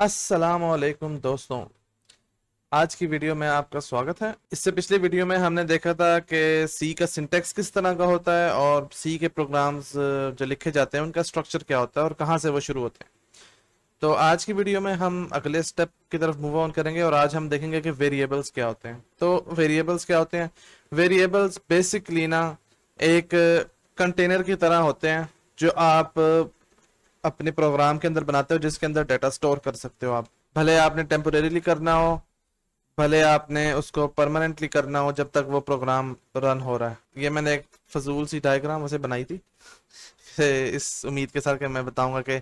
अस्सलामुअलैकुम दोस्तों, आज की वीडियो में आपका स्वागत है। इससे पिछली वीडियो में हमने देखा था कि सी का सिंटैक्स किस तरह का होता है और सी के प्रोग्राम्स जो लिखे जाते हैं उनका स्ट्रक्चर क्या होता है और कहाँ से वो शुरू होते हैं। तो आज की वीडियो में हम अगले स्टेप की तरफ मूव ऑन करेंगे और आज हम देखेंगे कि वेरिएबल्स क्या होते हैं। तो वेरिएबल्स क्या होते हैं? वेरिएबल्स बेसिकली ना एक कंटेनर की तरह होते हैं जो आप अपने प्रोग्राम के अंदर बनाते हो, जिसके अंदर डाटा स्टोर कर सकते हो। आप भले आपने टेम्पोरेरीली करना हो, भले आपने उसको परमानेंटली करना हो, जब तक वो प्रोग्राम रन हो रहा है। ये मैंने एक फजूल सी डायग्राम उसे बनाई थी इस उम्मीद के साथ कि मैं बताऊंगा कि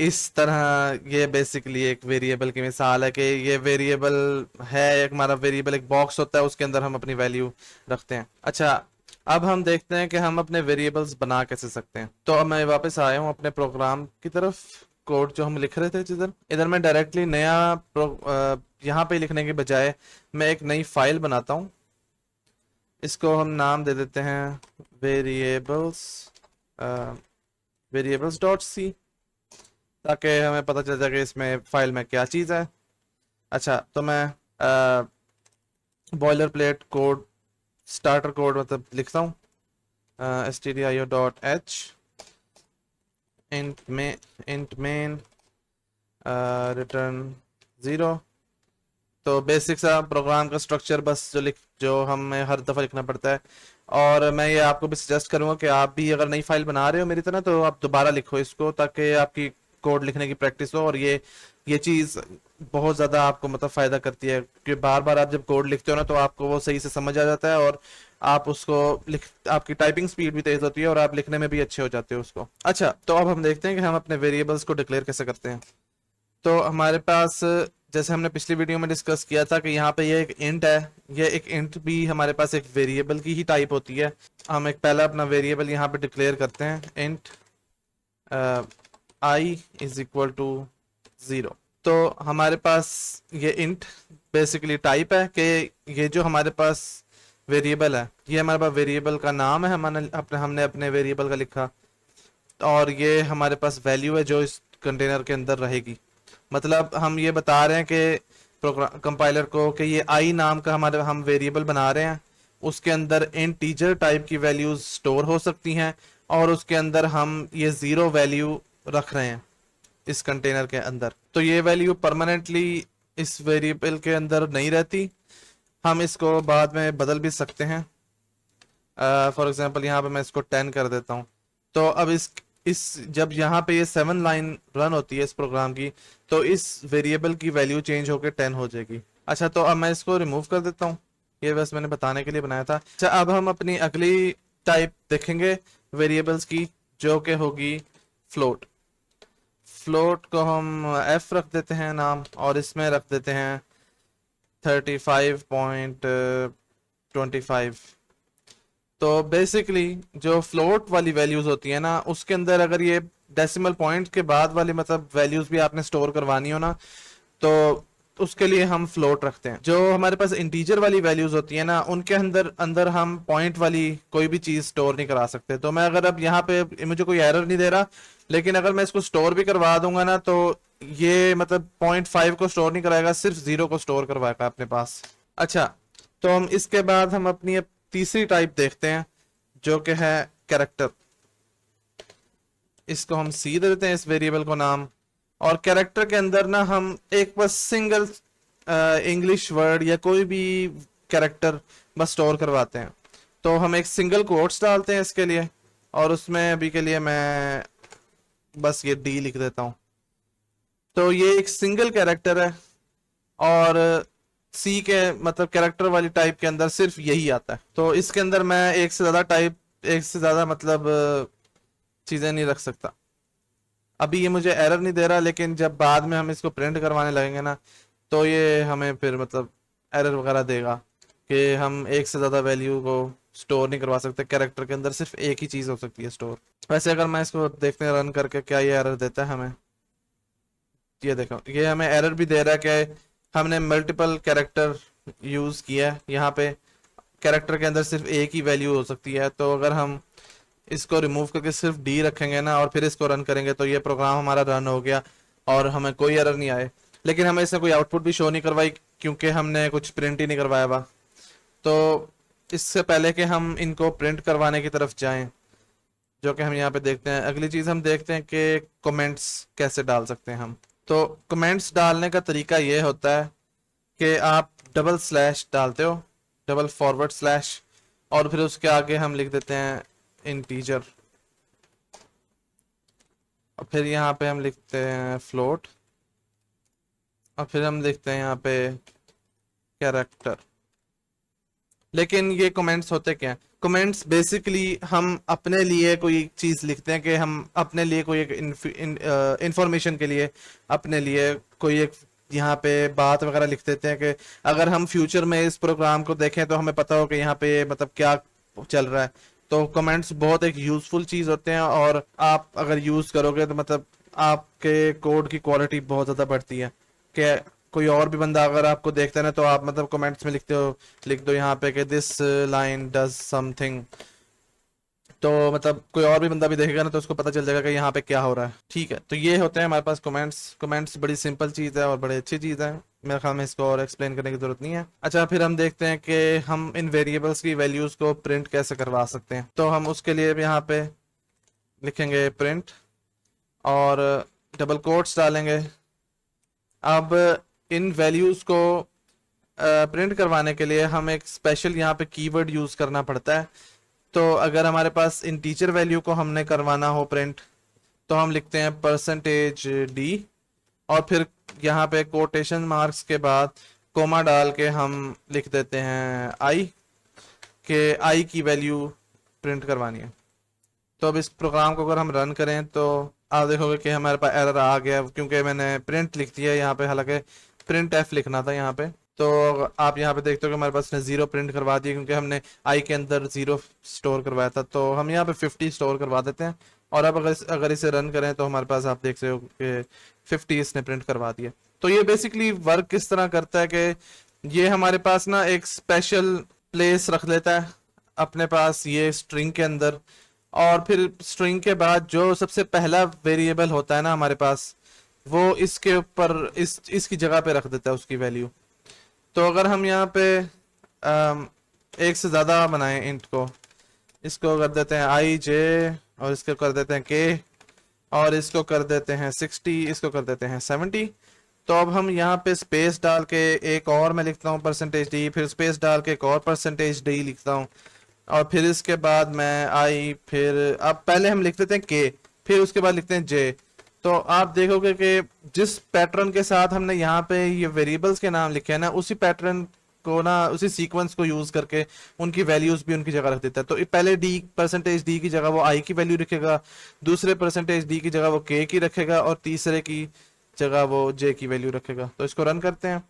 इस तरह ये बेसिकली एक वेरिएबल की मिसाल है कि ये वेरिएबल है। एक हमारा वेरिएबल एक बॉक्स होता है, उसके अंदर हम अपनी वैल्यू रखते हैं। अच्छा, अब हम देखते हैं कि हम अपने वेरिएबल्स बना कैसे सकते हैं। तो अब मैं वापस आया हूँ अपने प्रोग्राम की तरफ। कोड जो हम लिख रहे थे इधर इधर मैं डायरेक्टली नया यहाँ पे लिखने के बजाय मैं एक नई फाइल बनाता हूँ। इसको हम नाम दे देते हैं वेरिएबल्स वेरिएबल्स डॉट सी, ताकि हमें पता चल जाए कि इसमें फाइल में क्या चीज़ है। अच्छा, तो मैं boiler plate code, starter code मतलब लिखता हूँ stdio.h int main रिटर्न 0। तो बेसिक सा प्रोग्राम का स्ट्रक्चर बस जो हमें हर दफ़ा लिखना पड़ता है। और मैं ये आपको भी सजेस्ट करूँगा कि आप भी अगर नई फाइल बना रहे हो मेरी तरह, तो आप दोबारा लिखो इसको, ताकि आपकी कोड लिखने की प्रैक्टिस हो। और ये चीज़ बहुत ज़्यादा आपको मतलब फ़ायदा करती है, कि बार बार आप जब कोड लिखते हो ना तो आपको वो सही से समझ आ जाता है और आप उसको लिख आपकी टाइपिंग स्पीड भी तेज़ होती है और आप लिखने में भी अच्छे हो जाते हो उसको। अच्छा, तो अब हम देखते हैं कि हम अपने वेरिएबल्स को डिक्लेयर कैसे करते हैं। तो हमारे पास, जैसे हमने पिछली वीडियो में डिस्कस किया था कि यहाँ पे ये एक इंट है। ये एक इंट भी हमारे पास एक वेरिएबल की ही टाइप होती है। हम एक पहला अपना वेरिएबल यहाँ पे डिक्लेयर करते हैं, int i is equal to 0। तो हमारे पास ये इंट बेसिकली टाइप है कि ये जो हमारे पास वेरिएबल है, ये हमारे पास वेरिएबल का नाम है, हमने अपने वेरिएबल का लिखा। और ये हमारे पास वैल्यू है जो इस कंटेनर के अंदर रहेगी। मतलब हम ये बता रहे हैं कि प्रोग्राम कंपाइलर को कि ये आई नाम का हम वेरिएबल बना रहे हैं, उसके अंदर इंटीजर टाइप की वैल्यूज स्टोर हो सकती हैं और उसके अंदर हम ये 0 वैल्यू रख रहे हैं इस कंटेनर के अंदर। तो ये वैल्यू परमानेंटली इस वेरिएबल के अंदर नहीं रहती, हम इसको बाद में बदल भी सकते हैं। फॉर एग्जांपल यहाँ पे मैं इसको 10 कर देता हूँ। तो अब इस जब यहाँ पे ये 7 लाइन रन होती है इस प्रोग्राम की, तो इस वेरिएबल की वैल्यू चेंज होकर 10 हो जाएगी। अच्छा, तो अब मैं इसको रिमूव कर देता हूँ। ये बस मैंने बताने के लिए बनाया था। अच्छा, अब हम अपनी अगली टाइप देखेंगे वेरिएबल्स की, जो कि होगी फ्लोट। फ्लोट को हम एफ रख देते हैं नाम, और इसमें रख देते हैं 35.25। तो बेसिकली जो फ्लोट वाली वैल्यूज होती है ना, उसके अंदर अगर ये डेसिमल पॉइंट के बाद वाली मतलब वैल्यूज भी आपने स्टोर करवानी हो ना, तो उसके लिए हम फ्लोट रखते हैं। जो हमारे पास इंटीजर वाली वैल्यूज होती है ना, उनके अंदर अंदर हम पॉइंट वाली कोई भी चीज स्टोर नहीं करा सकते। तो मैं अगर अब यहाँ पे मुझे कोई एरर नहीं दे रहा, लेकिन अगर मैं इसको स्टोर भी करवा दूंगा ना, तो ये मतलब 0.5 को स्टोर नहीं कराएगा, सिर्फ 0 को स्टोर करवाएगा अपने पास। अच्छा, तो हम इसके बाद हम अपनी अब तीसरी टाइप देखते हैं, जो कि है कैरेक्टर। इसको हम सी दे देते हैं इस वेरिएबल को नाम। और कैरेक्टर के अंदर ना हम एक बस सिंगल इंग्लिश वर्ड या कोई भी कैरेक्टर बस स्टोर करवाते हैं। तो हम एक सिंगल कोट्स डालते हैं इसके लिए, और उसमें अभी के लिए मैं बस ये डी लिख देता हूँ। तो ये एक सिंगल कैरेक्टर है, और सी के मतलब कैरेक्टर वाली टाइप के अंदर सिर्फ यही आता है। तो इसके अंदर मैं एक से ज्यादा मतलब चीजें नहीं रख सकता। अभी ये मुझे एरर नहीं दे रहा, लेकिन जब बाद में हम इसको प्रिंट करवाने लगेंगे ना, तो ये हमें फिर मतलब एरर वगैरह देगा कि हम एक से ज़्यादा वैल्यू को स्टोर नहीं करवा सकते। कैरेक्टर के अंदर सिर्फ एक ही चीज़ हो सकती है स्टोर। वैसे अगर मैं इसको देखते हैं रन करके क्या ये एरर देता है हमें, ये देखो ये हमें एरर भी दे रहा है कि हमने मल्टीपल कैरेक्टर यूज़ किया है। यहाँ पे कैरेक्टर के अंदर सिर्फ एक ही वैल्यू हो सकती है। तो अगर हम इसको रिमूव करके सिर्फ डी रखेंगे ना और फिर इसको रन करेंगे, तो ये प्रोग्राम हमारा रन हो गया और हमें कोई एरर नहीं आए, लेकिन हमें इसने कोई आउटपुट भी शो नहीं करवाई क्योंकि हमने कुछ प्रिंट ही नहीं करवाया हुआ। तो इससे पहले कि हम इनको प्रिंट करवाने की तरफ जाएं, जो कि हम यहाँ पे देखते हैं, अगली चीज़ हम देखते हैं कि कमेंट्स कैसे डाल सकते हैं हम। तो कमेंट्स डालने का तरीका ये होता है कि आप डबल स्लैश डालते हो, डबल फॉरवर्ड स्लैश, और फिर उसके आगे हम लिख देते हैं इंटीजर, और फिर यहाँ पे हम लिखते हैं फ्लोट, और फिर हम लिखते हैं यहाँ पे कैरेक्टर। लेकिन ये कमेंट्स होते क्या हैं? कमेंट्स बेसिकली हम अपने लिए कोई चीज़ लिखते हैं कि हम अपने लिए कोई एक इंफॉर्मेशन के लिए अपने लिए कोई एक यहाँ पे बात वगैरह लिख देते हैं कि अगर हम फ्यूचर में इस प्रोग्राम को देखें तो हमें पता हो कि यहाँ पे मतलब क्या चल रहा है। तो कमेंट्स बहुत एक यूजफुल चीज़ होते हैं, और आप अगर यूज़ करोगे तो मतलब आपके कोड की क्वालिटी बहुत ज़्यादा बढ़ती है। कि कोई और भी बंदा अगर आपको देखता है ना, तो आप मतलब कमेंट्स में लिखते हो, लिख दो यहाँ पे कि दिस लाइन डज समथिंग, तो मतलब कोई और भी बंदा भी देखेगा ना तो उसको पता चल जाएगा कि यहाँ पे क्या हो रहा है। ठीक है, तो ये होते हैं हमारे पास कमेंट्स। कमेंट्स बड़ी सिंपल चीज़ है और बड़ी अच्छी चीज़ है, मेरे ख्याल में इसको और एक्सप्लेन करने की जरूरत नहीं है। अच्छा, फिर हम देखते हैं कि हम इन वेरिएबल्स की वैल्यूज़ को प्रिंट कैसे करवा सकते हैं। तो हम उसके लिए भी यहाँ पे लिखेंगे प्रिंट और डबल कोट्स डालेंगे। अब इन वैल्यूज़ को प्रिंट करवाने के लिए हम एक स्पेशल यहाँ पे कीवर्ड यूज़ करना पड़ता है। तो अगर हमारे पास इंटीजर वैल्यू को हमने करवाना हो प्रिंट, तो हम लिखते हैं परसेंटेज डी, और फिर यहाँ पे कोटेशन मार्क्स के बाद कोमा डाल के हम लिख देते हैं आई, के आई की वैल्यू प्रिंट करवानी है। तो अब इस प्रोग्राम को अगर हम रन करें तो आप देखोगे कि हमारे पास एरर आ गया क्योंकि मैंने प्रिंट लिख दिया यहाँ पे, हालांकि प्रिंट एफ लिखना था यहाँ पे। तो आप यहाँ पे देखते हो कि हमारे पास ने 0 प्रिंट करवा दिया क्योंकि हमने आई के अंदर 0 स्टोर करवाया था। तो हम यहाँ पे 50 स्टोर करवा देते हैं, और अब अगर इसे रन करें तो हमारे पास आप देख सकते हो कि 50 इसने प्रिंट करवा दिया। तो ये बेसिकली वर्क किस तरह करता है कि ये हमारे पास ना एक स्पेशल प्लेस रख लेता है अपने पास ये स्ट्रिंग के अंदर, और फिर स्ट्रिंग के बाद जो सबसे पहला वेरिएबल होता है ना हमारे पास, वो इसके ऊपर इसकी जगह पे रख देता है उसकी वैल्यू। तो अगर हम यहाँ पे एक से ज़्यादा बनाएं इंट को, इसको कर देते हैं आई जे, और इसको कर देते हैं के, और इसको कर देते हैं 60, इसको कर देते हैं 70। तो अब हम यहाँ पे स्पेस डाल के एक और मैं लिखता हूँ परसेंटेज डी, फिर स्पेस डाल के एक और परसेंटेज डी लिखता हूँ, और फिर इसके बाद मैं आई, फिर अब पहले हम लिख देते हैं के, फिर उसके बाद लिखते हैं जे। तो आप देखोगे कि जिस पैटर्न के साथ हमने यहाँ पे ये वेरिएबल्स के नाम लिखे हैं ना, उसी पैटर्न को ना, उसी सीक्वेंस को यूज करके उनकी वैल्यूज भी उनकी जगह रख देता है। तो पहले डी परसेंटेज डी की जगह वो आई की वैल्यू रखेगा, दूसरे परसेंटेज डी की जगह वो के की रखेगा, और तीसरे की जगह वो जे की वैल्यू रखेगा। तो इसको रन करते हैं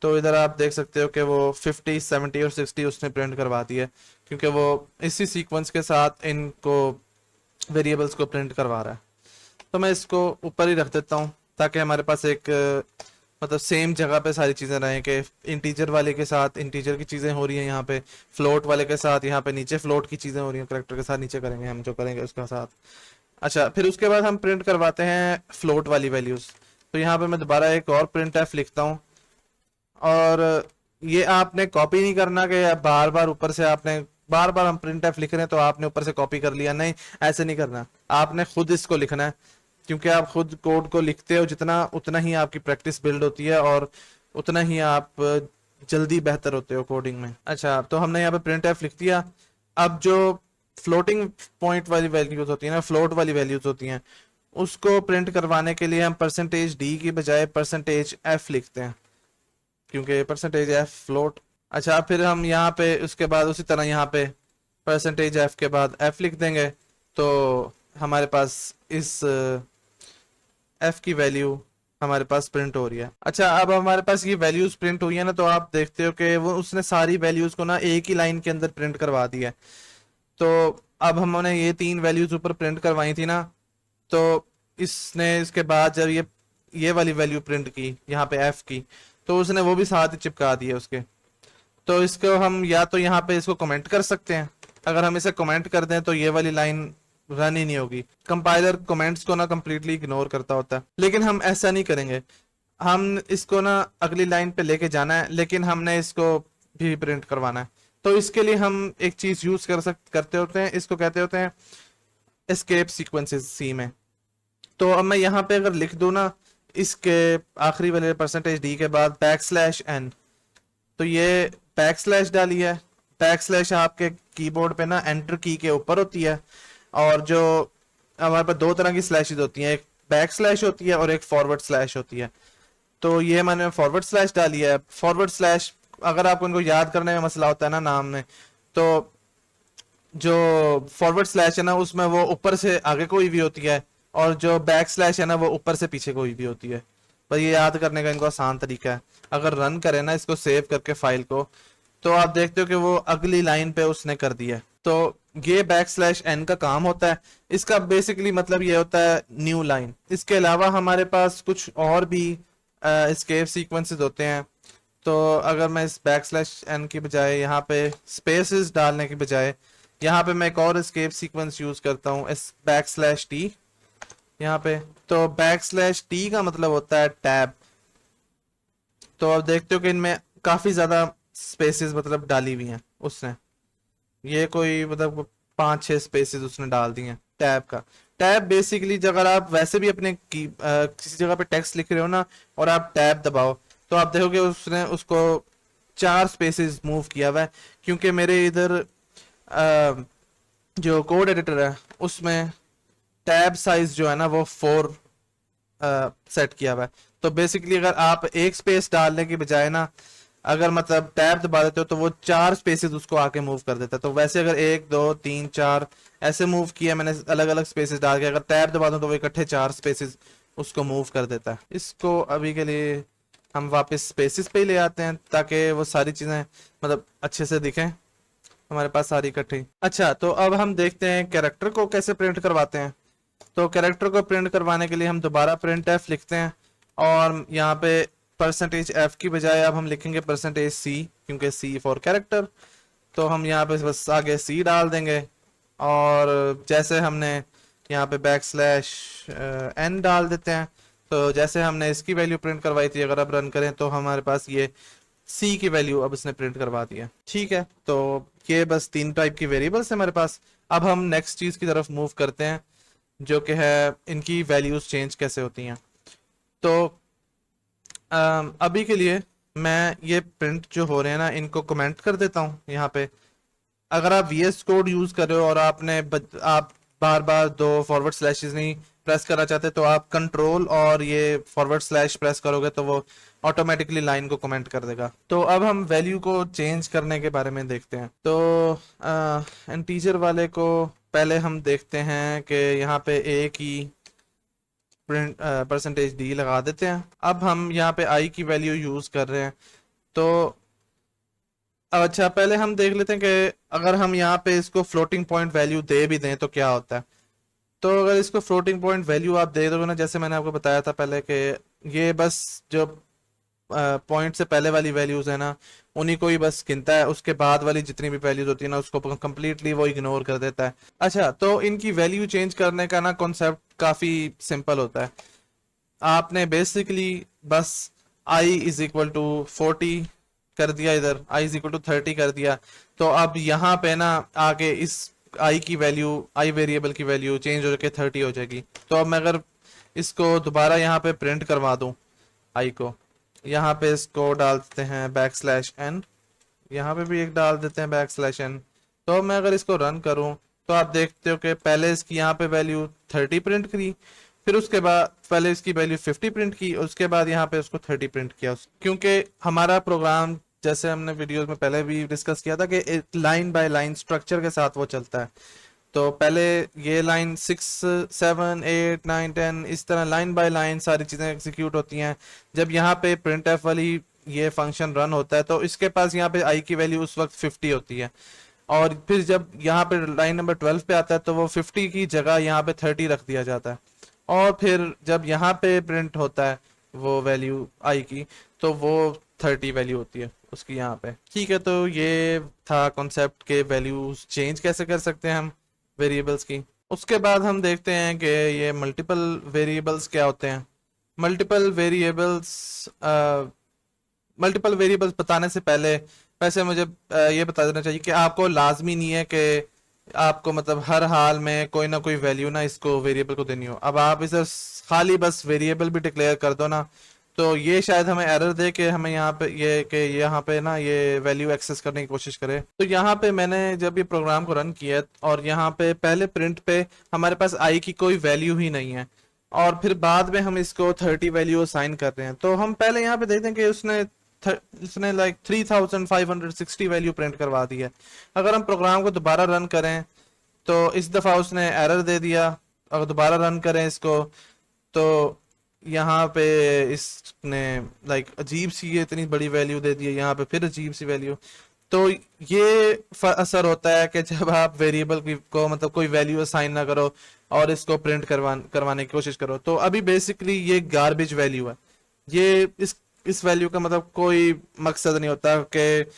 तो इधर आप देख सकते हो कि वो 50, 70 और 60 उसने प्रिंट करवा दी है, क्योंकि वो इसी सीक्वेंस के साथ इनको वेरिएबल्स को प्रिंट करवा रहा है। तो मैं इसको ऊपर ही रख देता हूँ ताकि हमारे पास एक मतलब सेम जगह पे सारी चीज़ें रहें, कि इंटीजर वाले के साथ इंटीजर की चीज़ें हो रही हैं यहाँ पे, फ्लोट वाले के साथ यहाँ पे नीचे फ्लोट की चीज़ें हो रही हैं, करेक्टर के साथ नीचे करेंगे हम जो करेंगे उसके साथ। अच्छा, फिर उसके बाद हम प्रिंट करवाते हैं फ्लोट वाली वैल्यूज़। तो यहाँ पे मैं दोबारा एक और प्रिंट एफ लिखता हूँ, और ये आपने कॉपी नहीं करना कि बार बार ऊपर से आपने बार बार हम प्रिंट एफ लिख रहे हैं तो आपने ऊपर से कॉपी कर लिया, नहीं ऐसे नहीं करना। आपने खुद इसको लिखना है, क्योंकि आप खुद कोड को लिखते हो जितना, उतना ही आपकी प्रैक्टिस बिल्ड होती है और उतना ही आप जल्दी बेहतर होते हो कोडिंग में। अच्छा, तो हमने यहाँ पे प्रिंट एफ लिख दिया। अब जो फ्लोटिंग पॉइंट वाली वैल्यूज होती है ना, फ्लोट वाली वैल्यूज होती हैं, उसको प्रिंट करवाने के लिए हम परसेंटेज डी की बजाय परसेंटेज एफ लिखते हैं, क्योंकि परसेंटेज एफ फ्लोट। अच्छा, फिर हम यहाँ पे उसके बाद उसी तरह यहाँ पे परसेंटेज एफ के बाद एफ लिख देंगे, तो हमारे पास इस एफ की वैल्यू हमारे पास प्रिंट हो रही है। अच्छा, अब हमारे पास ये वैल्यूज प्रिंट हुई है ना, तो आप देखते हो कि वो उसने सारी वैल्यूज को ना एक ही लाइन के अंदर प्रिंट करवा दी है। तो अब हमने ये 3 वैल्यूज ऊपर प्रिंट करवाई थी ना, तो इसने इसके बाद जब ये वाली वैल्यू प्रिंट की यहाँ पे एफ की, तो उसने वो भी साथ ही चिपका दी है उसके। तो इसको हम या तो यहाँ पे इसको कमेंट कर सकते हैं, अगर हम इसे कमेंट कर दें तो ये वाली लाइन रन ही नहीं होगी। कंपाइलर कमेंट्स को ना कंप्लीटली इग्नोर करता होता है, लेकिन हम ऐसा नहीं करेंगे। हम इसको ना अगली लाइन पे लेके जाना है, लेकिन हमने इसको भी प्रिंट करवाना है। तो इसके लिए हम एक चीज यूज करते होते हैं, इसको कहते होते हैं एस्केप सीक्वेंसेस सी में। तो अब मैं यहाँ पे अगर लिख दूं ना, इसके आखिरी वाले %d के बाद \n, तो ये बैकस्लैश डाली है। बैकस्लैश आपके कीबोर्ड पे ना एंटर की के ऊपर होती है, और जो हमारे पास दो तरह की स्लैशेस होती हैं, एक बैक स्लैश होती है और एक फॉरवर्ड स्लैश होती है। तो ये मैंने फॉरवर्ड स्लैश डाली है। फॉरवर्ड स्लैश अगर आपको इनको याद करने में मसला होता है ना नाम में, तो जो फॉरवर्ड स्लैश है ना उसमें वो ऊपर से आगे कोई भी होती है, और जो बैक स्लैश है ना वो ऊपर से पीछे कोई भी होती है। पर ये याद करने का इनको आसान तरीका है। अगर रन करें ना इसको सेव करके फाइल को, तो आप देखते हो कि वो अगली लाइन पे उसने कर दिया है। तो ये \n का काम होता है। इसका बेसिकली मतलब ये होता है न्यू लाइन। इसके अलावा हमारे पास कुछ और भी एस्केप सीक्वेंसेस होते हैं। तो अगर मैं इस \n की बजाय यहाँ पे स्पेसेस डालने की बजाय यहाँ पे मैं एक और एस्केप सीक्वेंस यूज करता हूँ, \t यहाँ पे। तो \t का मतलब होता है टैब। तो आप देखते हो कि इनमें काफी ज्यादा स्पेसेस मतलब डाली हुई हैं उसने। ये कोई मतलब 5-6 स्पेसेस उसने डाल दी हैं टैब का। टैब बेसिकली अगर आप वैसे भी अपने किसी जगह पे टेक्स्ट लिख रहे हो ना, और आप टैब दबाओ, तो आप देखोगे उसने उसको 4 स्पेसेस मूव किया हुआ है। क्योंकि मेरे इधर जो कोड एडिटर है उसमें टैब साइज जो है ना वो 4 सेट किया हुआ है। तो बेसिकली अगर आप एक स्पेस डालने की बजाय ना, अगर मतलब टैब दबा देते हो तो वो 4 स्पेसेस उसको आके मूव कर देता है। तो वैसे अगर 1 2 3 4 ऐसे मूव किया मैंने अलग अलग स्पेसेस डाल के, अगर टैब दबा दूं तो वो इकट्ठे 4 स्पेसेस उसको मूव कर देता है। इसको अभी के लिए हम वापस स्पेसेस पे ही ले आते हैं, ताकि वो सारी चीजें मतलब अच्छे से दिखें हमारे पास सारी इकट्ठी। अच्छा, तो अब हम देखते हैं कैरेक्टर को कैसे प्रिंट करवाते हैं। तो कैरेक्टर को प्रिंट करवाने के लिए हम दोबारा प्रिंट एफ लिखते हैं, और यहाँ पे %f की बजाय अब हम लिखेंगे %c, क्योंकि c फॉर कैरेक्टर। तो हम यहाँ पे बस आगे c डाल देंगे, और जैसे हमने यहाँ पे \n डाल देते हैं। तो जैसे हमने इसकी वैल्यू प्रिंट करवाई थी, अगर अब रन करें तो हमारे पास ये c की वैल्यू अब इसने प्रिंट करवा दी है। ठीक है, तो ये बस 3 टाइप की वेरिएबल्स है हमारे पास। अब हम नेक्स्ट चीज की तरफ मूव करते हैं, जो कि है इनकी वैल्यूज चेंज कैसे होती हैं। तो अभी के लिए मैं ये प्रिंट जो हो रहे हैं ना इनको कमेंट कर देता हूँ यहाँ पे। अगर आप VS कोड यूज कर रहे हो और आप बार बार 2 फॉरवर्ड स्लैशेस नहीं प्रेस करना चाहते, तो आप कंट्रोल और ये फॉरवर्ड स्लैश प्रेस करोगे तो वो ऑटोमेटिकली लाइन को कमेंट कर देगा। तो अब हम वैल्यू को चेंज करने के बारे में देखते हैं। तो इंटीजर वाले को पहले हम देखते हैं कि यहाँ पे a की प्रिंट %d लगा देते हैं। अब हम यहाँ पे i की वैल्यू यूज कर रहे हैं। तो अच्छा, पहले हम देख लेते हैं कि अगर हम यहाँ पे इसको फ्लोटिंग पॉइंट वैल्यू दे भी दें तो क्या होता है। तो अगर इसको फ्लोटिंग पॉइंट वैल्यू आप दे दोगे ना, जैसे मैंने आपको बताया था पहले कि ये बस जो पॉइंट से पहले वाली वैल्यूज है ना उन्हीं को ही बस गिनता है, उसके बाद वाली जितनी भी वैल्यूज होती है ना उसको कंप्लीटली वो इग्नोर कर देता है। अच्छा, तो इनकी वैल्यू चेंज करने का ना कॉन्सेप्ट काफी सिंपल होता है। आपने बेसिकली बस i इज इक्वल टू 40 कर दिया, इधर i इज इक्वल टू 30 कर दिया। तो अब यहाँ पे ना आगे इस i की वैल्यू, i वेरिएबल की वैल्यू चेंज हो के 30 हो जाएगी। तो अब मैं अगर इसको दोबारा यहाँ पे प्रिंट करवा दूं i को, यहाँ पे इसको डाल देते हैं \n, यहाँ पे भी एक डाल देते हैं \n। तो मैं अगर इसको रन करूं तो आप देखते हो कि पहले इसकी यहाँ पे वैल्यू 30 प्रिंट करी, फिर उसके बाद पहले इसकी वैल्यू 50 प्रिंट की, उसके बाद यहाँ पे उसको 30 प्रिंट किया। क्योंकि हमारा प्रोग्राम, जैसे हमने वीडियोस में पहले भी डिस्कस किया था, कि एक लाइन बाय लाइन स्ट्रक्चर के साथ वो चलता है। तो पहले ये लाइन 6 7 8 9 10 इस तरह लाइन बाय लाइन सारी चीजें एग्जीक्यूट होती हैं। जब यहाँ पे प्रिंट एफ वाली ये फंक्शन रन होता है तो इसके पास यहाँ पे i की वैल्यू उस वक्त 50 होती है, और फिर जब यहाँ पे लाइन नंबर 12 पे आता है तो वो 50 की जगह यहाँ पे 30 रख दिया जाता है। और फिर जब यहाँ पे प्रिंट होता है वो वैल्यू i की, तो वो 30 वैल्यू होती है उसकी यहाँ पे। ठीक है, तो ये था कॉन्सेप्ट के वैल्यूज चेंज कैसे कर सकते हैं हम वेरिएबल्स की। उसके बाद हम देखते हैं कि ये मल्टीपल वेरिएबल्स क्या होते हैं। मल्टीपल वेरिएबल्स मल्टीपल वेरिएबल्स बताने से पहले वैसे मुझे ये बता देना चाहिए कि आपको लाजमी नहीं है कि आपको मतलब हर हाल में कोई ना कोई वैल्यू ना इसको वेरिएबल को देनी हो। अब आप इसे खाली बस वेरिएबल भी डिक्लेयर कर दो ना, तो ये शायद हमें एरर दे कि हमें यहाँ पे ये कि यहाँ पे ना ये वैल्यू एक्सेस करने की कोशिश करे। तो यहाँ पे मैंने जब ये प्रोग्राम को रन किया और यहाँ पे पहले प्रिंट पे हमारे पास आई की कोई वैल्यू ही नहीं है, और फिर बाद में हम इसको 30 वैल्यू असाइन कर रहे हैं। तो हम पहले यहाँ पे देखते हैं कि उसने लाइक 3560 वैल्यू प्रिंट करवा दी है। अगर हम प्रोग्राम को दोबारा रन करें तो इस दफ़ा उसने एरर दे दिया। अगर दोबारा रन करें इसको तो यहाँ पे इसने लाइक अजीब सी ये इतनी बड़ी वैल्यू दे दी है, यहाँ पे फिर अजीब सी वैल्यू। तो ये असर होता है कि जब आप वेरिएबल को मतलब कोई वैल्यू असाइन ना करो और इसको प्रिंट करवाने की कोशिश करो। तो अभी बेसिकली ये गार्बेज वैल्यू है। ये इस वैल्यू का मतलब कोई मकसद नहीं होता कि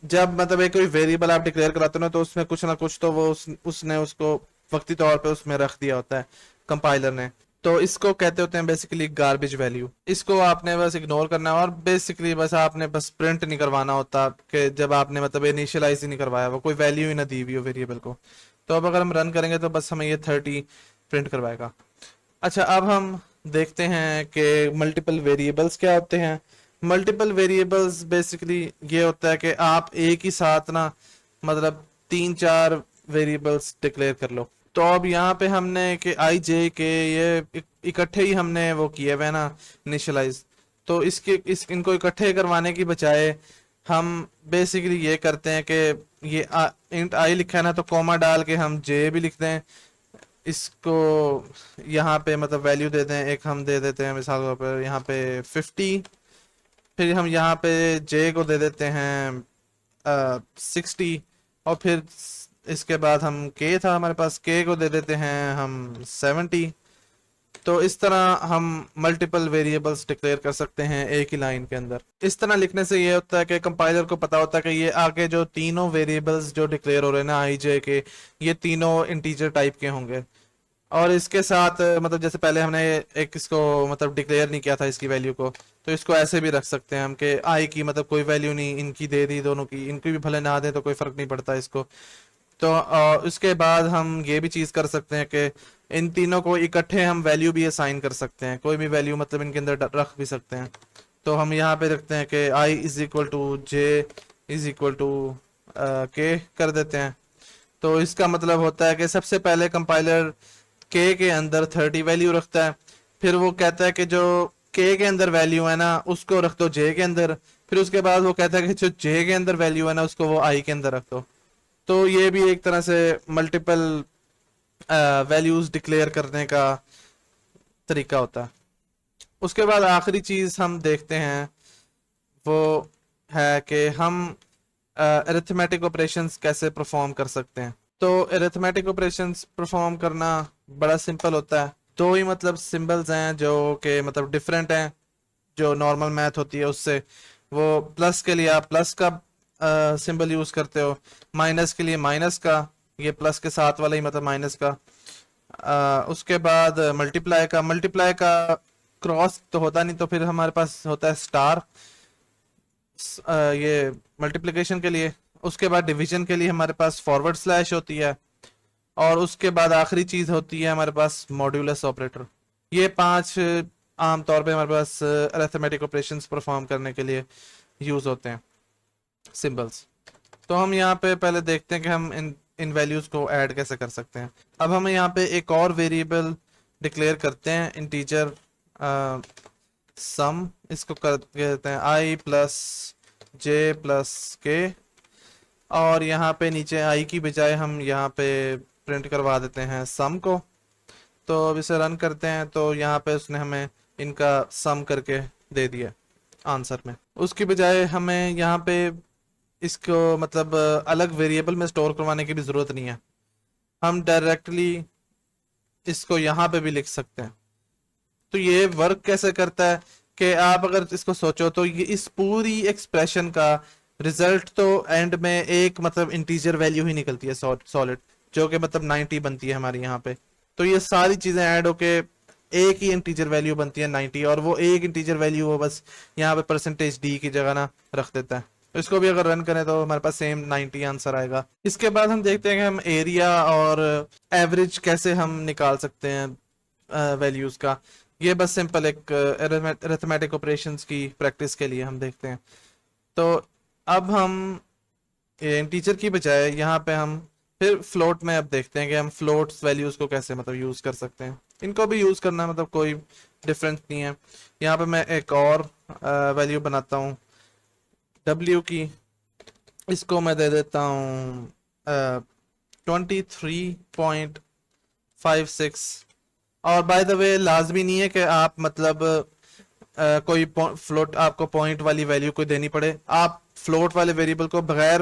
जब मतलब एक कोई वेरिएबल आप डिक्लेयर कराते हो ना, तो उसमें कुछ ना कुछ तो वो उसने उसको वक्ती तौर पे उसमें रख दिया होता है कंपाइलर ने। तो इसको कहते होते हैं बेसिकली गार्बेज वैल्यू। इसको आपने बस इग्नोर करना है और बेसिकली बस आपने बस प्रिंट नहीं करवाना होता कि जब आपने मतलब इनिशियलाइज ही नहीं करवाया, वो कोई वैल्यू ही ना दी हुई हो वेरिएबल को। तो अब अगर हम रन करेंगे तो बस हमें ये 30 प्रिंट करवाएगा। अच्छा, अब हम देखते हैं कि मल्टीपल वेरिएबल्स क्या होते हैं। मल्टीपल वेरिएबल्स बेसिकली ये होता है कि आप एक ही साथ ना मतलब 3-4 वेरिएबल्स डिक्लेयर कर लो। तो अब यहाँ पे हमने कि आई जे के ये इकट्ठे ही हमने वो किए हुए ना इनिशियलाइज। तो इनको इकट्ठे करवाने की बजाय हम बेसिकली ये करते हैं कि ये इंट आई लिखा है ना, तो कॉमा डाल के हम जे भी लिख दें। इसको यहाँ पे मतलब वैल्यू दे दें, एक हम दे देते हैं मिसाल के तौर पर यहाँ पे 50। फिर हम यहाँ पे जे को दे देते हैं 60। और फिर इसके बाद हम के था हमारे पास, के को दे देते हैं हम 70। तो इस तरह हम मल्टीपल वेरिएबल्स डिक्लेयर कर सकते हैं एक ही लाइन के अंदर। इस तरह लिखने से ये होता है कि कंपाइलर को पता होता है कि ये आगे जो तीनों वेरिएबल्स जो डिक्लेयर हो रहे हैं ना आई जे के, ये तीनों इंटीजर टाइप के होंगे। और इसके साथ मतलब जैसे पहले हमने एक इसको मतलब डिक्लेयर नहीं किया था इसकी वैल्यू को, तो इसको ऐसे भी रख सकते हैं हम कि आई की मतलब कोई वैल्यू नहीं, इनकी दे दी दोनों की, इनकी भी भले ना दें तो कोई फर्क नहीं पड़ता इसको। तो उसके बाद हम ये भी चीज़ कर सकते हैं कि इन तीनों को इकट्ठे हम वैल्यू भी असाइन कर सकते हैं, कोई भी वैल्यू मतलब इनके अंदर रख भी सकते हैं। तो हम यहाँ पे रखते हैं कि I is equal to J is equal to K कर देते हैं। तो इसका मतलब होता है कि सबसे पहले कंपाइलर के अंदर 30 वैल्यू रखता है, फिर वो कहता है कि जो के अंदर वैल्यू है ना उसको रख दो जे के अंदर, फिर उसके बाद वो कहता है कि जो जे के अंदर वैल्यू है ना उसको वो आई के अंदर रख दो। तो ये भी एक तरह से मल्टीपल वैल्यूज डिक्लेयर करने का तरीका होता है। उसके बाद आखिरी चीज हम देखते हैं वो है कि हम अरिथमेटिक ऑपरेशंस कैसे परफॉर्म कर सकते हैं। तो अरिथमेटिक ऑपरेशंस परफॉर्म करना बड़ा सिंपल होता है। दो ही मतलब सिंबल्स हैं जो कि मतलब डिफरेंट हैं जो नॉर्मल मैथ होती है उससे। वो प्लस के लिए आप प्लस का सिंबल यूज करते हो, माइनस के लिए माइनस का, ये प्लस के साथ वाला ही मतलब माइनस का। उसके बाद मल्टीप्लाई का क्रॉस तो होता नहीं, तो फिर हमारे पास होता है स्टार ये मल्टीप्लिकेशन के लिए। उसके बाद डिवीजन के लिए हमारे पास फॉरवर्ड स्लैश होती है। और उसके बाद आखिरी चीज होती है हमारे पास मॉड्यूलस ऑपरेटर। ये 5 आमतौर पे हमारे पास अरिथमेटिक ऑपरेशंस परफॉर्म करने के लिए यूज होते हैं सिंबल्स। तो हम यहाँ पे पहले देखते हैं कि हम इन वैल्यूज को ऐड कैसे कर सकते हैं। अब हम यहाँ पे एक और वेरिएबल डिक्लेयर करते हैं इंटीजर सम। इसको कर देते हैं आई प्लस जे प्लस के, और यहाँ पे नीचे आई की बजाय हम यहाँ पे प्रिंट करवा देते हैं सम को। तो अब इसे रन करते हैं तो यहाँ पे उसने हमें इनका सम करके दे दिया आंसर में। उसकी बजाय हमें यहाँ पे इसको मतलब अलग वेरिएबल में स्टोर करवाने की भी ज़रूरत नहीं है, हम डायरेक्टली इसको यहाँ पे भी लिख सकते हैं। तो ये वर्क कैसे करता है कि आप अगर इसको सोचो तो ये इस पूरी एक्सप्रेशन का रिजल्ट तो एंड में एक मतलब इंटीजर वैल्यू ही निकलती है सॉलिड। जो कि मतलब 90 बनती है हमारी यहाँ पे। तो ये सारी चीजें ऐड होके एक ही इंटीजर वैल्यू बनती है 90, और वो एक इंटीजर वैल्यू वो बस यहाँ पे परसेंटेज डी की जगह ना रख देता है। तो इसको भी अगर रन करें तो हमारे पास सेम 90 आंसर आएगा। इसके बाद हम देखते हैं कि हम एरिया और एवरेज कैसे हम निकाल सकते हैं वैल्यूज का। ये बस सिंपल एक अरिथमेटिक ऑपरेशंस की प्रैक्टिस के लिए हम देखते हैं। तो अब हम इंटीजर की बजाय यहाँ पे हम फिर फ्लोट में अब देखते हैं कि हम फ्लोट्स वैल्यूज को कैसे मतलब यूज कर सकते हैं। इनको भी यूज करना मतलब कोई डिफरेंस नहीं है। यहाँ पे मैं एक और वैल्यू बनाता हूँ w की, इसको मैं दे देता हूँ 23.56। और बाय द वे लाजमी नहीं है कि आप मतलब कोई फ्लोट आपको पॉइंट वाली वैल्यू कोई देनी पड़े। आप फ्लोट वाले वेरिएबल को बगैर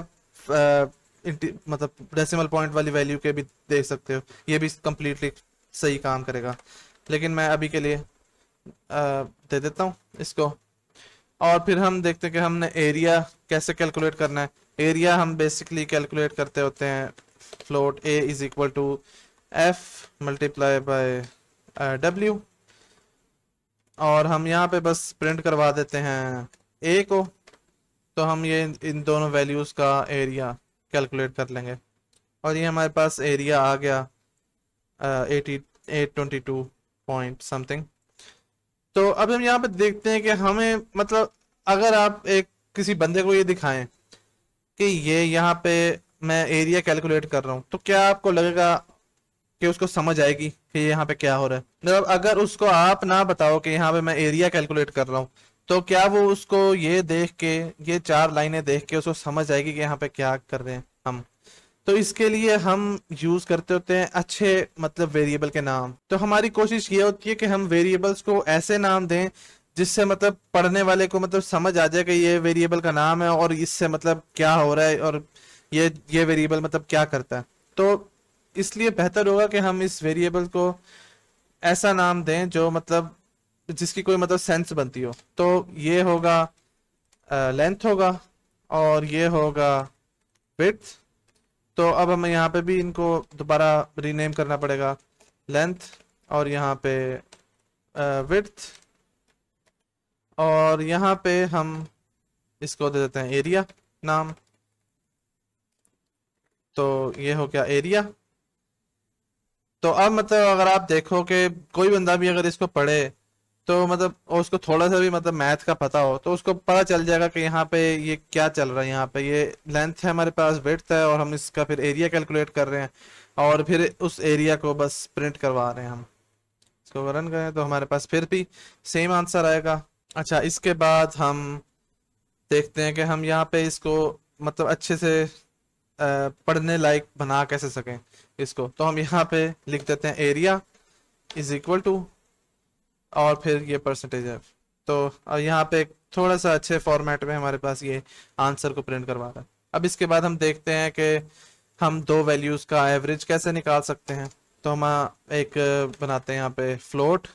मतलब डेसिमल पॉइंट वाली वैल्यू के भी दे सकते हो, ये भी कंप्लीटली सही काम करेगा। लेकिन मैं अभी के लिए दे देता हूँ इसको। और फिर हम देखते हैं कि हमने एरिया कैसे कैलकुलेट करना है। एरिया हम बेसिकली कैलकुलेट करते होते हैं float a is equal to f multiply by w, और हम यहाँ पे बस प्रिंट करवा देते हैं a को। तो हम ये इन दोनों वैल्यूज का एरिया कैलकुलेट कर लेंगे, और ये हमारे पास एरिया आ गया 822 पॉइंट समथिंग। तो अब हम यहाँ पे देखते हैं कि हमें मतलब अगर आप एक किसी बंदे को ये दिखाएं कि ये यहाँ पे मैं एरिया कैलकुलेट कर रहा हूँ, तो क्या आपको लगेगा कि उसको समझ आएगी कि यहाँ पे क्या हो रहा है? मतलब अगर उसको आप ना बताओ कि यहाँ पे मैं एरिया कैलकुलेट कर रहा हूँ, तो क्या वो उसको ये देख के, ये 4 लाइनें देख के उसको समझ आएगी कि यहाँ पे क्या कर रहे हैं हम? तो इसके लिए हम यूज करते होते हैं अच्छे मतलब वेरिएबल के नाम। तो हमारी कोशिश ये होती है कि हम वेरिएबल्स को ऐसे नाम दें जिससे मतलब पढ़ने वाले को मतलब समझ आ जाए कि ये वेरिएबल का नाम है और इससे मतलब क्या हो रहा है, और ये वेरिएबल मतलब क्या करता है। तो इसलिए बेहतर होगा कि हम इस वेरिएबल को ऐसा नाम दें जो मतलब जिसकी कोई मतलब सेंस बनती हो। तो ये होगा लेंथ होगा, और ये होगा विड्थ। तो अब हमें यहाँ पे भी इनको दोबारा रीनेम करना पड़ेगा, लेंथ और यहाँ पे विड्थ, और यहाँ पे हम इसको दे देते हैं एरिया नाम। तो ये हो गया एरिया। तो अब मतलब अगर आप देखो कि कोई बंदा भी अगर इसको पढ़े तो मतलब और उसको थोड़ा सा भी मतलब मैथ का पता हो तो उसको पता चल जाएगा कि यहाँ पे ये क्या चल रहा है। यहाँ पे ये लेंथ है हमारे पास, विड्थ है, और हम इसका फिर एरिया कैलकुलेट कर रहे हैं, और फिर उस एरिया को बस प्रिंट करवा रहे हैं हम। इसको रन करें तो हमारे पास फिर भी सेम आंसर आएगा। अच्छा, इसके बाद हम देखते हैं कि हम यहाँ पे इसको मतलब अच्छे से पढ़ने लायक बना कैसे सकें इसको। तो हम यहाँ पे लिख देते हैं एरिया इज इक्वल टू, और फिर ये परसेंटेज है। तो अब यहाँ पे थोड़ा सा अच्छे फॉर्मेट में हमारे पास ये आंसर को प्रिंट करवा रहा है। अब इसके बाद हम देखते हैं कि हम दो वैल्यूज का एवरेज कैसे निकाल सकते हैं। तो हम एक बनाते हैं यहाँ पे फ्लोट,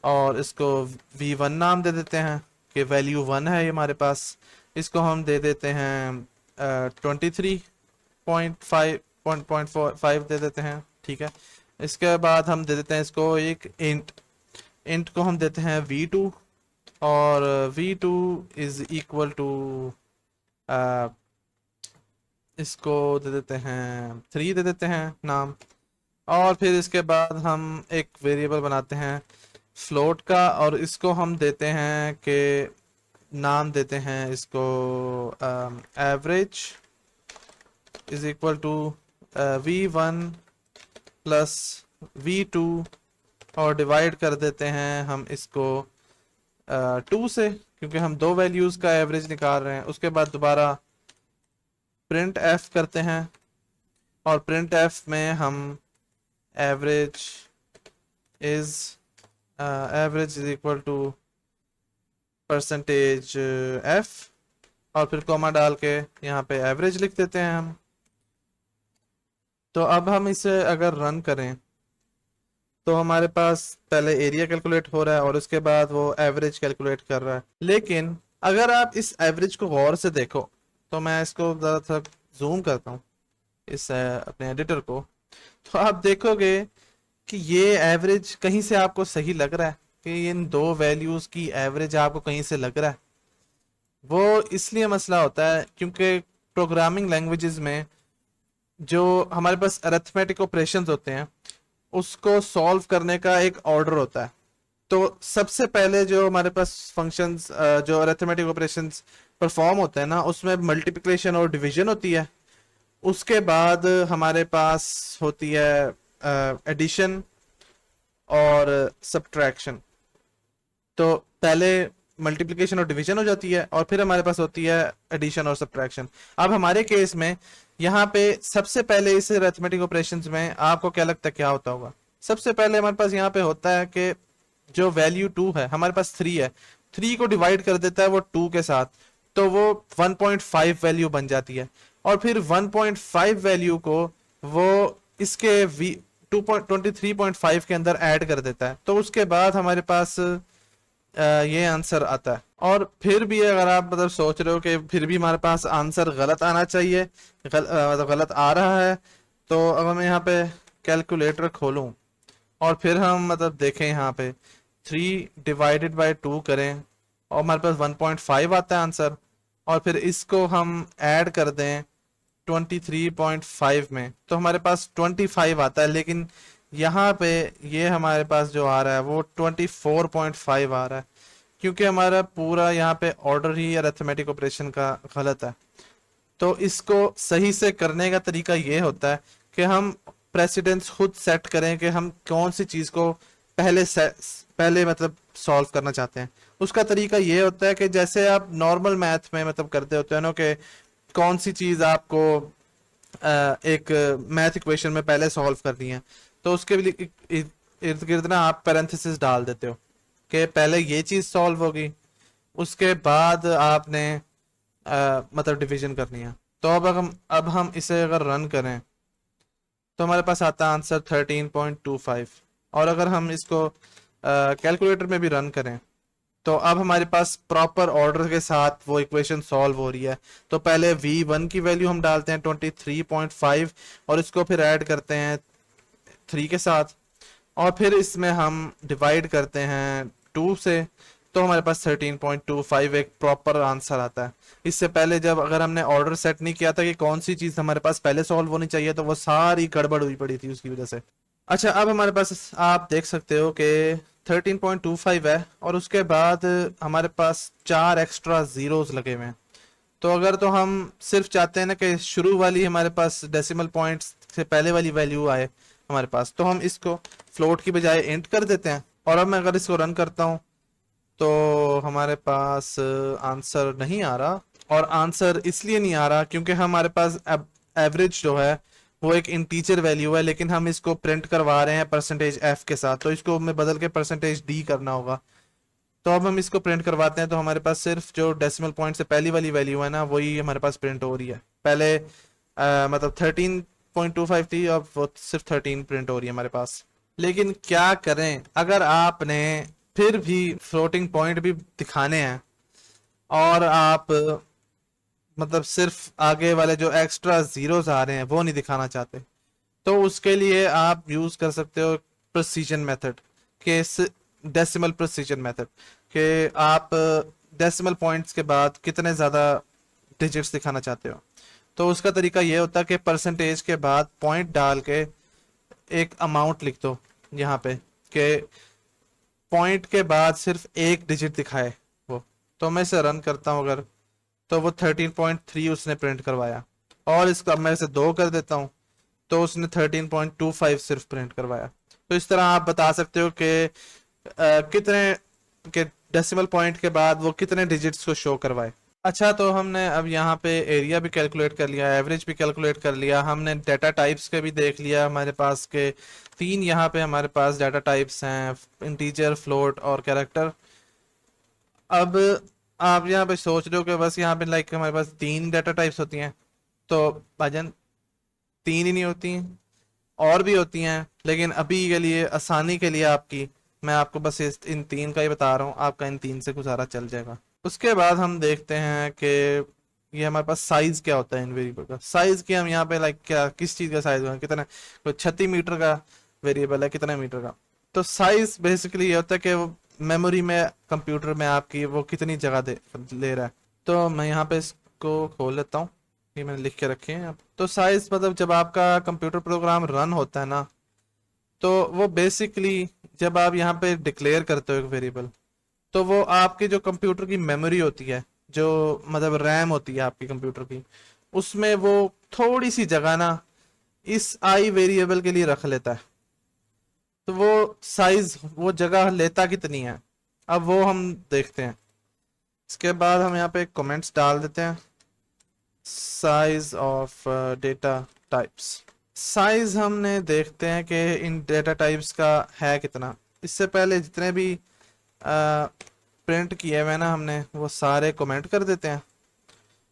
और इसको v1 नाम दे देते हैं कि वैल्यू 1 है ये हमारे पास। इसको हम दे देते हैं 23.5 दे देते हैं, ठीक है। इसके बाद हम दे देते हैं इसको एक इंट को हम देते हैं v2, और v2 इज इक्वल टू इसको दे देते हैं 3 दे देते हैं नाम। और फिर इसके बाद हम एक वेरिएबल बनाते हैं फ्लोट का, और इसको हम देते हैं कि नाम देते हैं इसको average is equal to v1 plus v2, और डिवाइड कर देते हैं हम इसको 2 से, क्योंकि हम दो वैल्यूज का एवरेज निकाल रहे हैं। उसके बाद दोबारा प्रिंट एफ करते हैं, और प्रिंट एफ में हम average is equal to percentage f, और फिर कॉमा डाल के यहाँ पे एवरेज लिख देते हैं हम। तो अब हम इसे अगर रन करें तो हमारे पास पहले एरिया कैलकुलेट हो रहा है और उसके बाद वो एवरेज कैलकुलेट कर रहा है। लेकिन अगर आप इस एवरेज को गौर से देखो, तो मैं इसको ज़रा सा जूम करता हूँ इस अपने एडिटर को, तो आप देखोगे कि ये एवरेज कहीं से आपको सही लग रहा है, कि इन दो वैल्यूज की एवरेज आपको कहीं से लग रहा है। वो इसलिए मसला होता है क्योंकि प्रोग्रामिंग लैंग्वेजेस में जो हमारे पास अरिथमेटिक ऑपरेशंस होते हैं उसको सॉल्व करने का एक ऑर्डर होता है। तो सबसे पहले जो हमारे पास फंक्शंस जो अरिथमेटिक ऑपरेशंस परफॉर्म होते हैं ना, उसमें मल्टीप्लिकेशन और डिवीजन होती है। उसके बाद हमारे पास होती है एडिशन और सब्ट्रैक्शन। तो पहले मल्टीप्लिकेशन और डिवीजन हो जाती है और फिर हमारे पास होती है एडिशन और सब्ट्रैक्शन। अब हमारे केस में यहाँ पे सबसे पहले इस अरिथमेटिक ऑपरेशंस में आपको क्या लगता है क्या होता होगा? सबसे पहले हमारे पास यहाँ पे होता है कि जो वैल्यू 2 है, हमारे पास 3 है, 3 को डिवाइड कर देता है वो 2 के साथ, तो वो 1.5 वैल्यू बन जाती है। और फिर 1.5 वैल्यू को वो इसके 23.5 के अंदर ऐड कर देता है। तो उसके बाद हमारे पास ये आंसर आता है। और फिर भी अगर आप मतलब सोच रहे हो कि फिर भी हमारे पास आंसर गलत आना चाहिए, मतलब गलत आ रहा है, तो अगर मैं यहाँ पे कैलकुलेटर खोलूं और फिर हम मतलब देखें यहाँ पे 3 डिवाइडेड बाय 2 करें और हमारे पास 1.5 आता है आंसर, और फिर इसको हम ऐड कर दें 23.5 में, तो हमारे पास 25 आता है। लेकिन यहाँ पे ये हमारे पास जो आ रहा है वो 24.5 आ रहा है, क्योंकि हमारा पूरा यहाँ पे ऑर्डर ही अरिथमेटिक ऑपरेशन का गलत है। तो इसको सही से करने का तरीका ये होता है कि हम प्रेसिडेंस खुद सेट करें कि हम कौन सी चीज को पहले मतलब सॉल्व करना चाहते हैं। उसका तरीका ये होता है कि जैसे आप नॉर्मल मैथ में मतलब करते होते हैं ना, कि कौन सी चीज आपको एक मैथ इक्वेशन में पहले सॉल्व करनी है, तो उसके लिए इर्द गिर्द ना आप पैरेंथेसिस डाल देते हो कि पहले ये चीज सॉल्व होगी, उसके बाद आपने मतलब डिवीजन करनी है। तो अब हम इसे अगर रन करें तो हमारे पास आता है आंसर 13.25। और अगर हम इसको कैलकुलेटर में भी रन करें तो अब हमारे पास प्रॉपर ऑर्डर के साथ वो इक्वेशन सॉल्व हो रही है। तो पहले v1 की वैल्यू हम डालते हैं 23.5 और इसको फिर ऐड करते हैं 3 के साथ, और फिर इसमें हम डिवाइड करते हैं 2 से, तो हमारे पास 13.25 एक प्रॉपर आंसर आता है। इससे पहले जब अगर हमने ऑर्डर सेट नहीं किया था कि कौन सी चीज हमारे पास पहले सॉल्व होनी चाहिए, तो वो सारी गड़बड़ हुई पड़ी थी उसकी वजह से। अच्छा, अब हमारे पास आप देख सकते हो कि 13.25 है और उसके बाद हमारे पास 4 एक्स्ट्रा जीरोस लगे हुए हैं। तो अगर तो हम सिर्फ चाहते हैं ना कि शुरू वाली हमारे पास डेसिमल पॉइंट्स से पहले वाली वैल्यू आए हमारे पास, तो हम इसको फ्लोट की बजाय इंट कर देते हैं। और अब मैं अगर इसको रन करता हूँ तो हमारे पास आंसर नहीं आ रहा। और आंसर इसलिए नहीं आ रहा क्योंकि हमारे पास एवरेज जो है वो एक इंटीजर वैल्यू है, लेकिन हम इसको प्रिंट करवा रहे हैं परसेंटेज एफ के साथ, तो इसको हमें बदल के परसेंटेज डी करना होगा। तो अब हम इसको प्रिंट करवाते हैं तो हमारे पास सिर्फ जो डेसिमल पॉइंट से पहली वाली वैल्यू है ना, वही हमारे पास प्रिंट हो रही है। पहले मतलब 13.25 थी, अब वो सिर्फ 13 प्रिंट हो रही है हमारे पास। लेकिन क्या करें, अगर आपने फिर भी फ्लोटिंग पॉइंट भी दिखाने हैं और आप मतलब सिर्फ आगे वाले जो एक्स्ट्रा जीरोस आ रहे हैं वो नहीं दिखाना चाहते, तो उसके लिए आप यूज कर सकते हो प्रिसीजन मेथड के, डेसिमल प्रिसीजन मेथड के। आप डेसिमल पॉइंट्स के बाद कितने ज्यादा डिजिट्स दिखाना चाहते हो, तो उसका तरीका ये होता है कि परसेंटेज के बाद पॉइंट डाल के एक अमाउंट लिख दो यहाँ पे, कि पॉइंट के बाद सिर्फ एक डिजिट दिखाए वो। तो मैं इसे रन करता हूँ अगर, तो वो 13.3 उसने प्रिंट करवाया, और इसका मैं इसे 2 कर देता हूँ तो उसने 13.25 सिर्फ प्रिंट करवाया। तो इस तरह आप बता सकते हो कि कितने के डेसिमल पॉइंट के बाद वो कितने डिजिट्स को शो करवाए। अच्छा, तो हमने अब यहाँ पे एरिया भी कैलकुलेट कर लिया, एवरेज भी कैलकुलेट कर लिया, हमने डाटा टाइप्स के भी देख लिया। हमारे पास के 3 यहाँ पे हमारे पास डाटा टाइप्स हैं, इंटीजर, फ्लोट और कैरेक्टर। अब आप यहाँ पे सोच रहे हो कि बस यहाँ पे लाइक हमारे पास 3 डाटा टाइप्स होती हैं, तो भाईजान 3 ही नहीं होती हैं, और भी होती हैं, लेकिन अभी के लिए आसानी के लिए आपकी मैं आपको बस इन 3 का ही बता रहा हूँ, आपका इन 3 से गुजारा चल जाएगा। उसके बाद हम देखते हैं कि ये हमारे पास साइज क्या होता है इन वेरिएबल का, साइज की हम यहाँ पे लाइक क्या किस चीज का साइज, कितना, कोई 36 मीटर का वेरिएबल है कितना मीटर का। तो साइज बेसिकली ये होता है कि वो मेमोरी में कंप्यूटर में आपकी वो कितनी जगह दे ले रहा है। तो मैं यहाँ पे इसको खोल लेता हूँ, ये मैंने लिख के रखे हैं। तो साइज मतलब जब आपका कंप्यूटर प्रोग्राम रन होता है ना, तो वो बेसिकली जब आप यहाँ पे डिक्लेयर करते हो एक वेरिएबल, तो वो आपके जो कंप्यूटर की मेमोरी होती है, जो मतलब रैम होती है आपकी कंप्यूटर की, उसमें वो थोड़ी सी जगह ना इस आई वेरिएबल के लिए रख लेता है। तो वो साइज वो जगह लेता कितनी है, अब वो हम देखते हैं। इसके बाद हम यहाँ पे कमेंट्स डाल देते हैं, size of data types. Size हमने देखते हैं कि इन डेटा टाइप्स का है कितना। इससे पहले जितने भी प्रिंट किए हुए ना हमने, वो सारे कमेंट कर देते हैं।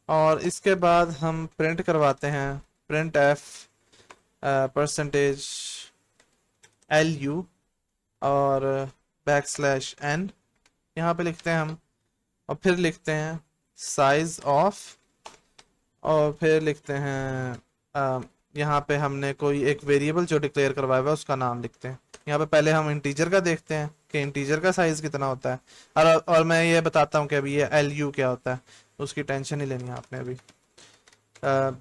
और इसके बाद हम प्रिंट करवाते हैं, print F percentage L U और \n, यहाँ पे लिखते हैं हम। और फिर लिखते हैं साइज ऑफ, और फिर लिखते हैं यहाँ पे हमने कोई एक वेरिएबल जो डिक्लेयर करवाया हुआ है उसका नाम लिखते हैं। यहाँ पे पहले हम इंटीजर का देखते हैं कि इंटीजर का साइज कितना होता है। और मैं ये बताता हूँ कि अभी ये एल यू क्या होता है, उसकी टेंशन नहीं लेनी है आपने अभी। अ,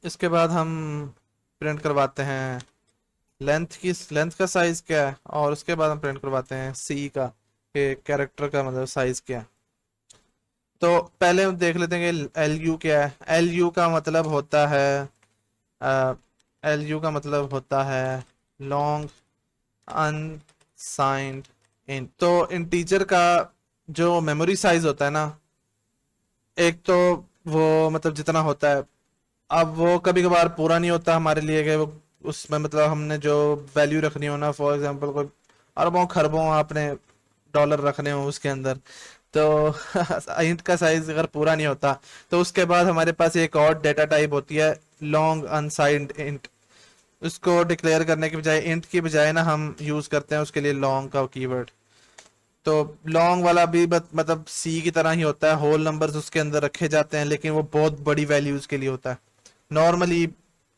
इसके बाद हम प्रिंट करवाते हैं लेंथ का साइज क्या है, और उसके बाद हम प्रिंट करवाते हैं सी का, कि कैरेक्टर का मतलब साइज क्या है। तो पहले हम देख लेते हैं कि एल यू क्या है। एल यू का मतलब होता है लॉन्ग अनसाइंड इंट। तो इंटीजर का जो मेमोरी साइज होता है ना, एक तो वो मतलब जितना होता है, अब वो कभी कभार पूरा नहीं होता हमारे लिए कि वो उसमें मतलब हमने जो वैल्यू रखनी हो ना, फॉर एग्जांपल कोई अरबों खरबों आपने डॉलर रखने हो उसके अंदर, तो इंट का साइज अगर पूरा नहीं होता, तो उसके बाद हमारे पास एक और डेटा टाइप होती है लॉन्ग अनसाइंड इंट। उसको डिक्लेयर करने के बजाय, इंट की बजाय ना हम यूज करते हैं उसके लिए लॉन्ग का कीवर्ड। तो लॉन्ग वाला भी मतलब सी की तरह ही होता है, होल नंबर्स उसके अंदर रखे जाते हैं, लेकिन वो बहुत बड़ी वैल्यूज के लिए होता है। नॉर्मली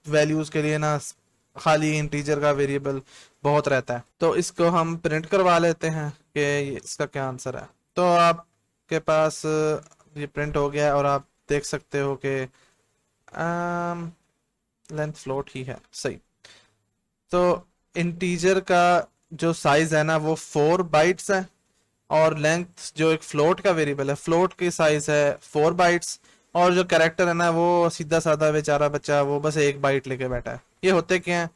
वैल्यूज के लिए ना खाली इंटीजर का वेरिएबल बहुत रहता है। तो इसको हम प्रिंट करवा लेते हैं कि इसका क्या आंसर है। तो आपके पास ये प्रिंट हो गया है और आप देख सकते हो कि लेंथ फ्लोट ही है, सही। तो इंटीजर का जो साइज है ना वो 4 बाइट्स है, और लेंथ जो एक फ्लोट का वेरिएबल है, फ्लोट की साइज है 4 बाइट्स। और जो कैरेक्टर है ना वो सीधा साधा बेचारा बच्चा, वो बस 1 बाइट लेके बैठा है। ये होते क्या है,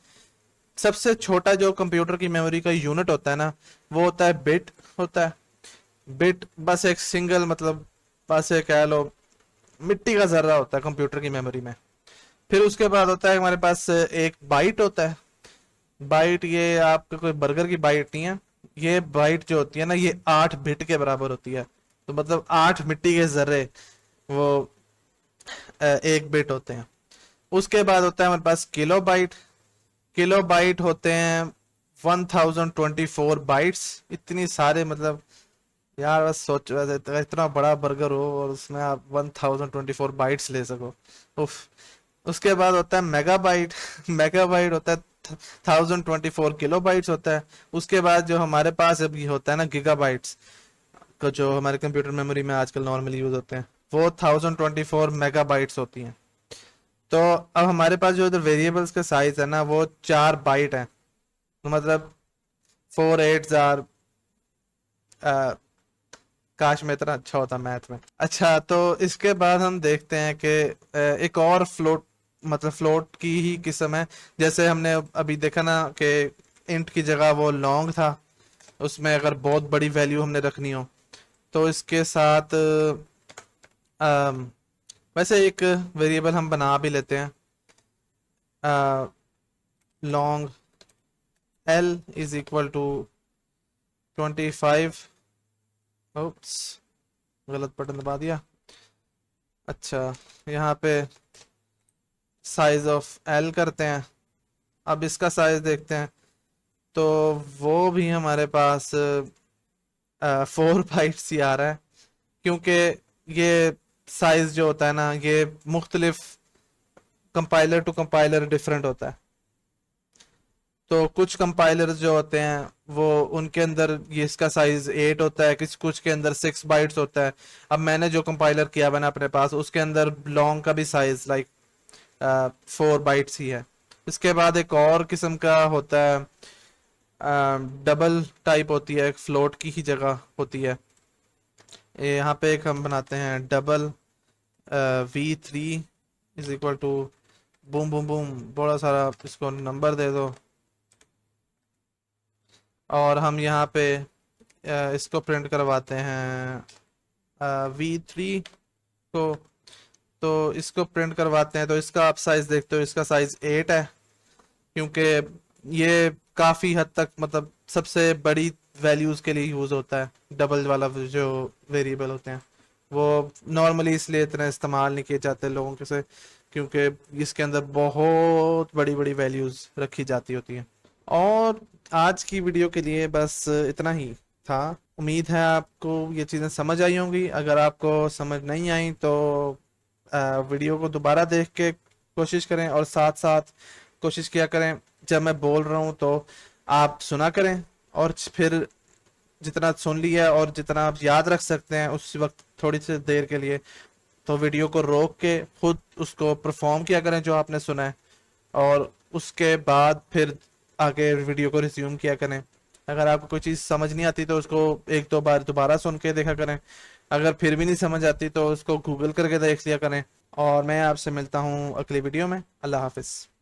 सबसे छोटा जो कंप्यूटर की मेमोरी का यूनिट होता है ना, वो होता है बिट होता है। बिट बस एक सिंगल मतलब बस एक कह लो मिट्टी का जर्रा होता है कंप्यूटर की मेमोरी में। फिर उसके बाद होता है हमारे पास एक बाइट होता है। बाइट ये आपका कोई बर्गर की बाइट नहीं है, ये बाइट जो होती है ना ये 8 बिट के बराबर होती है। तो मतलब 8 मिट्टी के जर्रे वो 1 बिट होते हैं। उसके बाद होता है हमारे पास किलो बाइट। किलो बाइट होते हैं 1024 बाइट्स। इतनी सारे मतलब यार बस सोच, इतना बड़ा बर्गर हो और उसमें आप 1024 बाइट्स ले सको, उफ। उसके बाद होता है मेगाबाइट। मेगाबाइट होता है 1024 किलोबाइट्स होता है। उसके बाद जो हमारे पास अभी होता है ना गीगाबाइट्स, को जो हमारे कंप्यूटर मेमोरी में आजकल नॉर्मली यूज होते हैं, वो 1024 मेगाबाइट्स होती हैं। तो अब हमारे पास जो इधर वेरिएबल्स का साइज है ना वो 4 बाइट है। तो मतलब 4 8 काश मैं इतना अच्छा होता मैथ में। अच्छा, तो इसके बाद हम देखते हैं कि एक और फ्लोट मतलब फ्लोट की ही किस्म है। जैसे हमने अभी देखा ना कि इंट की जगह वो लॉन्ग था, उसमें अगर बहुत बड़ी वैल्यू हमने रखनी हो तो इसके साथ अम, वैसे एक वेरिएबल हम बना भी लेते हैं, long l is equal to 25। Oops, गलत बटन दबा दिया। अच्छा, यहाँ पे साइज ऑफ एल करते हैं। अब इसका साइज देखते हैं, तो वो भी हमारे पास 4 बाइट्स ही आ रहा है, क्योंकि ये साइज जो होता है ना, ये मुख्तलिफ कंपाइलर टू कंपाइलर डिफरेंट होता है। तो कुछ कंपाइलर्स जो होते हैं वो उनके अंदर ये इसका साइज 8 होता है, किसी कुछ के अंदर 6 बाइट्स होता है। अब मैंने जो कंपाइलर किया मैंने अपने पास, उसके अंदर लॉन्ग का भी साइज लाइक 4 बाइट्स ही है। इसके बाद एक और किस्म का होता है, डबल टाइप होती है, एक फ्लोट की ही जगह होती है। यहाँ पे एक हम बनाते हैं double V3 is equal to boom boom boom, बड़ा सारा इसको नंबर दे दो और हम यहाँ पे इसको प्रिंट करवाते हैं V3 को। तो इसको प्रिंट करवाते हैं, तो इसका आप साइज देखते हो, इसका साइज 8 है, क्योंकि ये काफ़ी हद तक मतलब सबसे बड़ी वैल्यूज़ के लिए यूज़ होता है। डबल वाला जो वेरिएबल होते हैं वो नॉर्मली इसलिए इतना इस्तेमाल नहीं किए जाते लोगों के से, क्योंकि इसके अंदर बहुत बड़ी बड़ी वैल्यूज़ रखी जाती होती हैं। और आज की वीडियो के लिए बस इतना ही था। उम्मीद है आपको ये चीज़ें समझ आई होंगी। अगर आपको समझ नहीं आई तो वीडियो को दोबारा देख के कोशिश करें, और साथ साथ कोशिश किया करें जब मैं बोल रहा हूँ तो आप सुना करें, और फिर जितना सुन लिया और जितना आप याद रख सकते हैं उस वक्त थोड़ी सी देर के लिए, तो वीडियो को रोक के खुद उसको परफॉर्म किया करें जो आपने सुना है, और उसके बाद फिर आगे वीडियो को रिज्यूम किया करें। अगर आपको कोई चीज़ समझ नहीं आती तो उसको एक दो बार दोबारा सुन के देखा करें। अगर फिर भी नहीं समझ आती तो उसको गूगल करके देख लिया करें। और मैं आपसे मिलता हूँ अगली वीडियो में। अल्लाह हाफिज़।